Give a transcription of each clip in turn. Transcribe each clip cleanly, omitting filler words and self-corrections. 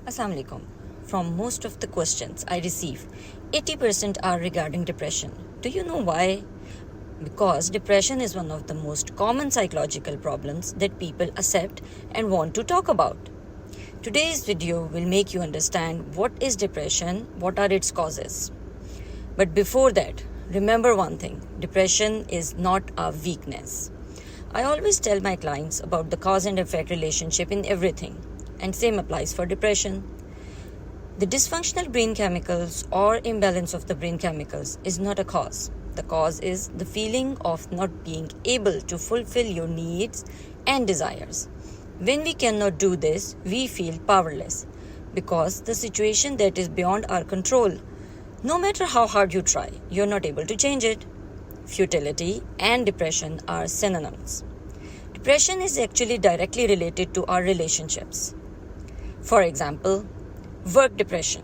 Assalamu alaikum. From most of the questions I receive, 80% are regarding depression. Do you know why? Because depression is one of the most common psychological problems that people accept and want to talk about. Today's video will make you understand what is depression, what are its causes. But before that, remember one thing, depression is not a weakness. I always tell my clients about the cause and effect relationship in everything, and same applies for depression. The dysfunctional brain chemicals or imbalance of the brain chemicals is not a cause. The cause is the feeling of not being able to fulfill your needs and desires. When we cannot do this, we feel powerless because the situation that is beyond our control, no matter how hard you try, you're not able to change it. Futility and depression are synonyms. Depression is actually directly related to our relationships. For example, work depression.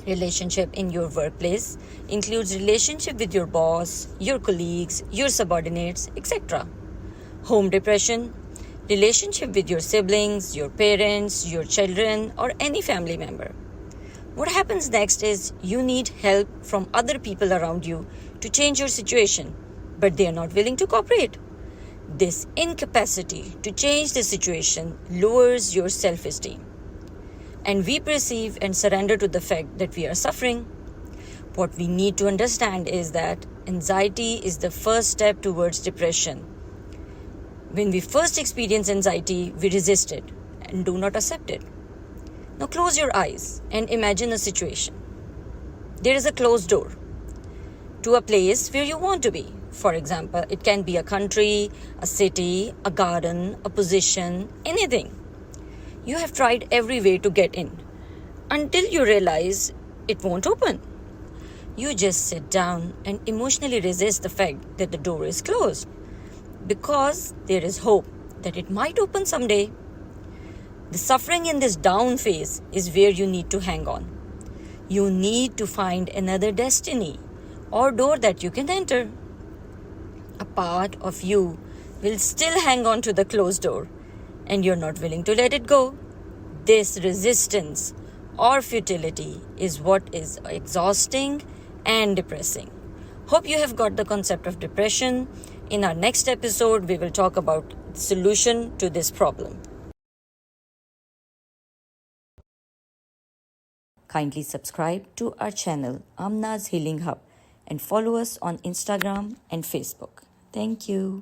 Relationship in your workplace includes relationship with your boss, your colleagues, your subordinates, etc. Home depression. Relationship with your siblings, your parents, your children, or any family member. What happens next is you need help from other people around you to change your situation, but they are not willing to cooperate. This incapacity to change the situation lowers your self-esteem, and we perceive and surrender to the fact that we are suffering. What we need to understand is that anxiety is the first step towards depression. When we first experience anxiety, we resist it and do not accept it. Now close your eyes and imagine a situation. There is a closed door to a place where you want to be. For example, it can be a country, a city, a garden, a position, anything. You have tried every way to get in until you realize it won't open. You just sit down and emotionally resist the fact that the door is closed because there is hope that it might open someday. The suffering in this down phase is where you need to hang on. You need to find another destiny or door that you can enter. A part of you will still hang on to the closed door and you're not willing to let it go. This resistance or futility is what is exhausting and depressing. Hope you have got the concept of depression. In our next episode, we will talk about the solution to this problem. Kindly subscribe to our channel, Amna's Healing Hub, and follow us on Instagram and Facebook. Thank you.